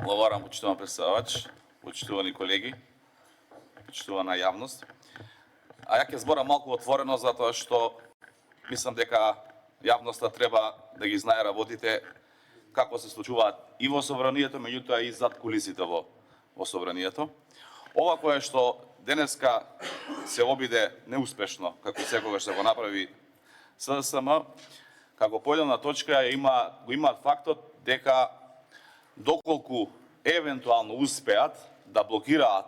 Благодарам, почитуван председавач, почитувани колеги, почитувана јавност. А ја ќе зборам малку отворено затоа што мислам дека јавноста треба да ги знае работите како се случуваат и во собранието, меѓутоа и зад кулисите во собранието. Ова кое што денеска се обиде неуспешно, како секогаш да го направи СДСМ, како појдена точка го имаат фактот дека доколку евентуално успеат да блокираат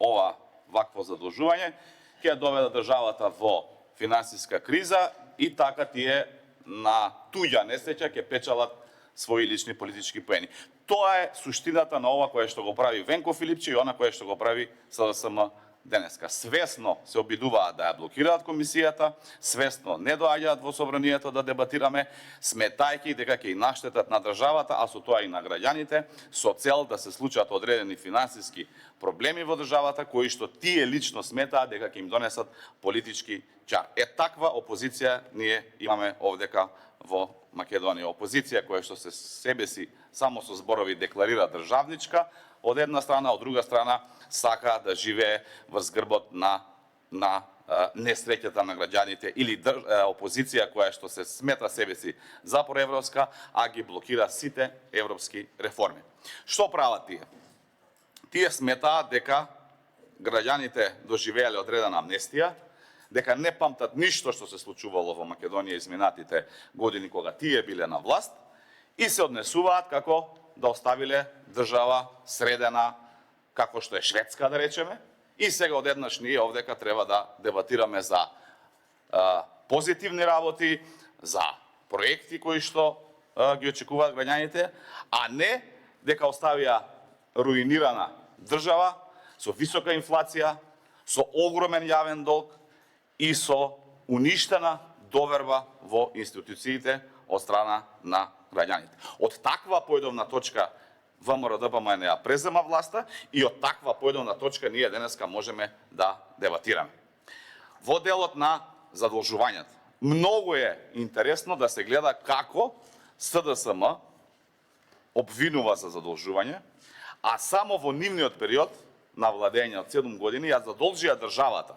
ова вакво задолжување, ќе доведат државата во финансиска криза и така тие на туѓа несреќа ќе печалат своји лични политички поени. Тоа е суштината на ова кое што го прави Венко Филипче и она кое што го прави СДСМ денеска. Свесно се обидуваат да ја блокираат комисијата, свесно не доаѓаат во собранието да дебатираме, сметајќи дека ќе и наштетат на државата, а со тоа и на граѓаните, со цел да се случат одредени финансиски проблеми во државата, кои што тие лично сметаат дека ќе им донесат политички чар. Таква опозиција ние имаме овдека во Македонија. Опозиција која што се себе си само со зборови декларира државничка, од една страна, од друга страна сака да живее врз грбот на несреќата на граѓаните, или опозиција која што се смета себе си за проевропска, а ги блокира сите европски реформи. Што прават тие? Тие сметаат дека граѓаните доживеале одредена амнестија, дека не памтат ништо што се случувало во Македонија изминатите години кога тие биле на власт и се однесуваат како да оставиле држава средена како што е Шведска, да речеме, и сега одеднаш ние овдека треба да дебатираме за позитивни работи, за проекти кои што ги очекуваат граѓаните, а не дека оставија руинирана држава со висока инфлација, со огромен јавен долг и со уништена доверба во институциите од страна на граѓаните. Од таква појдовна точка ВМРО-ДПМН ја презема власта и од таква појдовна точка ние денеска можеме да дебатираме. Во делот на задолжувањата, многу е интересно да се гледа како СДСМ обвинува за задолжување, а само во нивниот период на владење од 7 години ја задолжија државата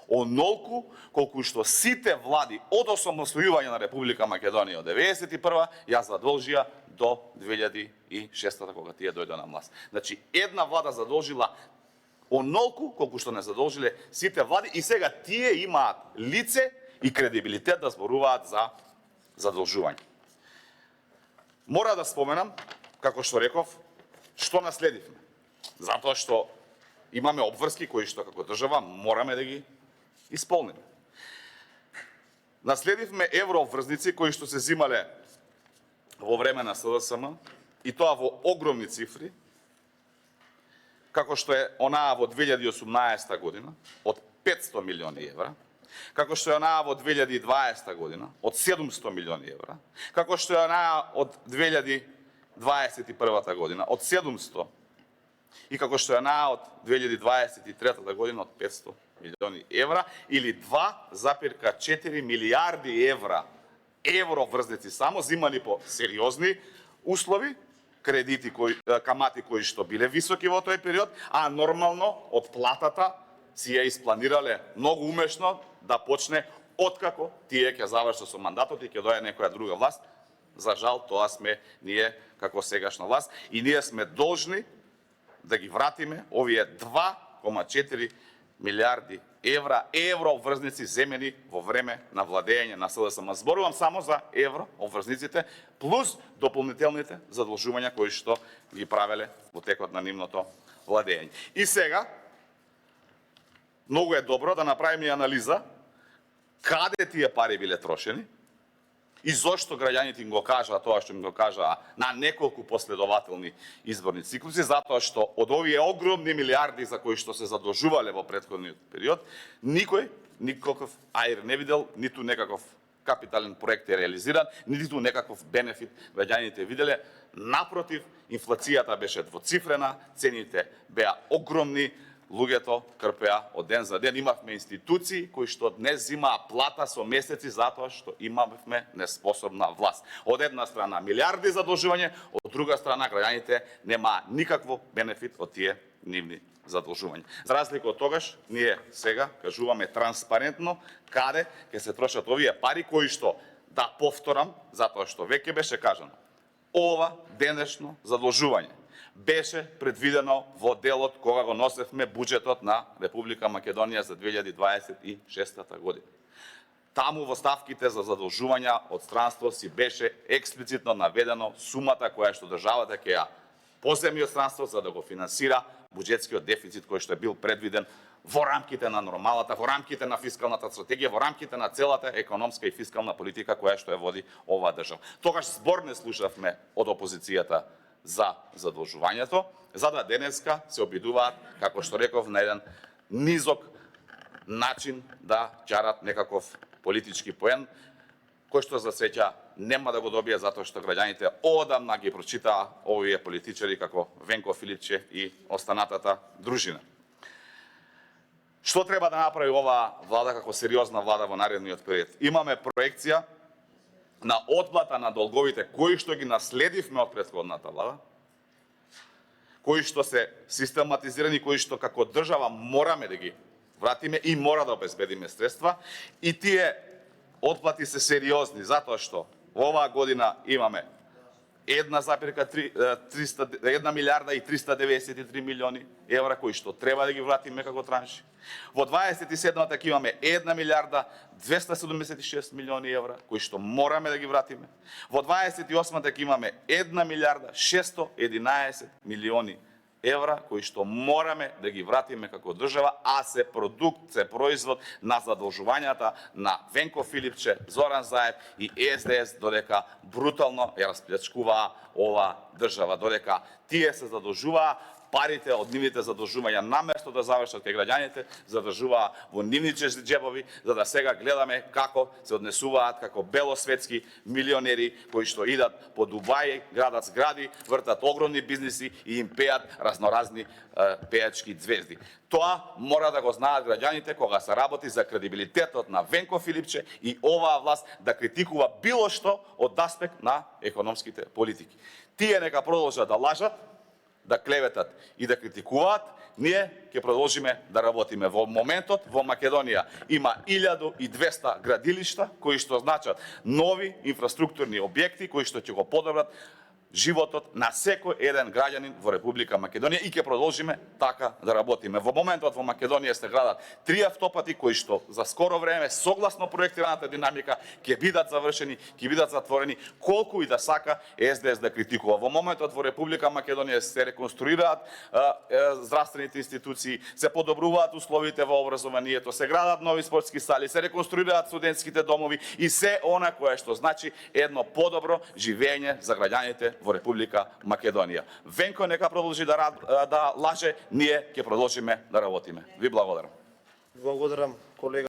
онолку колку што сите влади од осамостојување на Република Македонија од 91 ја задолжија до 2006 кога тие дојде на власт. Значи, една влада задолжила онолку колку што не задолжиле сите влади и сега тие имаат лице и кредибилитет да зборуваат за задолжување. Мора да споменам, како што реков, што наследивме. Затоа што имаме обврски кои што како држава мораме да ги исполниме. Наследивме еврообврзници кои што се зимале во време на СДСМ и тоа во огромни цифри, како што е онаа во 2018 година од 500 милиони евра, како што е онаа во 2020 година од 700 милиони евра, како што е онаа од 2021 година од 700 и како што е онаа од 2023 година од 500 милиони евра или 2,4 милиарди евра евроврзници само зимани по сериозни услови, кредити камати кои што биле високи во тој период, а нормално од платата си ја испланирале многу умешно да почне откако тие ќе завршат со мандатот и ќе дојде некоја друга власт. За жал, тоа сме ние како сегашна власт и ние сме должни да ги вратиме овие 2,4 милиарди евра еврообврзници земени во време на владење на СДСМ. Зборувам само за еврообврзниците плюс дополнителните задолжувања кои што ги правеле во текот на нивното владење. И сега многу е добро да направиме анализа каде тие пари биле трошени и зошто граѓаните им го кажаа тоа што им го кажаа на неколку последователни изборни циклуси, затоа што од овие огромни милиарди за кои што се задолжувале во претходниот период, никој никаков аир не видел, ниту некаков капитален проект е реализиран, ниту некаков бенефит граѓаните виделе. Напротив, инфлацијата беше двоцифрена, цените беа огромни, луѓето крпеа од ден за ден. Имавме институции кои што днес зимаа плата со месеци затоа што имавме неспособна власт. Од една страна милиарди задолжување, од друга страна граѓаните немаа никакво бенефит од тие нивни задолжувања. За разлика од тогаш, ние сега кажуваме транспарентно каде ќе се трошат овие пари кои што, да повторам, затоа што веќе беше кажано, ова денешно задолжување беше предвидено во делот кога го носевме буџетот на Република Македонија за 2026 година. Таму во ставките за задолжувања од странство си беше експлицитно наведено сумата која што државата ќе ја поземи од странство за да го финансира буџетскиот дефицит кој што е бил предвиден во рамките на нормалата, во рамките на фискалната стратегија, во рамките на целата економска и фискална политика која што ја води оваа држава. Тогаш збор не слушавме од опозицијата за задолжувањето, за да денеска се обидуваат, како што реков, на еден низок начин да ќарат некаков политички поен, кој што за среќа нема да го добие затоа што граѓаните одамна ги прочитаа овие политичари како Венко Филипче и останатата дружина. Што треба да направи оваа влада како сериозна влада во наредниот период? Имаме проекција на отплата на долговите кои што ги наследивме од претходната влада, кои што се систематизирани, кои што како држава мораме да ги вратиме и мора да обезбедиме средства, и тие отплати се сериозни затоа што оваа година имаме 1 милиарда и 393 милиони евра кои што треба да ги вратиме како транши. Во 27-та ќе имаме 1 милиарда 276 милиони евра кои што мораме да ги вратиме. Во 28-та ќе имаме 1 милиарда 611 милиони евра кои што мораме да ги вратиме како држава, а се продукт, се производ на задолжувањата на Венко Филипче, Зоран Заев и СДС, додека брутално ја расплячкуваа ова држава, додека тие се задолжуваа, парите од нивните задолжувања наместо да завршат кај граѓаните, задржуваа во нивни џебови, за да сега гледаме како се однесуваат како белосветски милионери кои што идат по Дубај, градат згради, вртат огромни бизниси и им пеат разноразни пеачки звезди. Тоа мора да го знаат граѓаните кога се работи за кредибилитетот на Венко Филипче и оваа власт да критикува било што од аспект на економските политики. Тие нека продолжат да лажат, да клеветат и да критикуваат, ние ќе продолжиме да работиме. Во моментот во Македонија има 1200 градилишта кои што значат нови инфраструктурни објекти кои што ќе го подобрат животот на секој еден граѓанин во Република Македонија и ќе продолжиме така да работиме. Во моментот во Македонија се градат 3 автопати кои што за скоро време согласно проектираната динамика ќе бидат завршени, ќе бидат затворени, колку и да сака СДС да критикува. Во моментот во Република Македонија се реконструираат здравствените институции, се подобруваат условите во образованието, се градат нови спортски сали, се реконструираат студентските домови и се она кое што значи едно подобро живење за граѓаните во Република Македонија. Венко нека продолжи да лаже, ние ќе продолжиме да работиме. Ви благодарам. Благодарам, колега.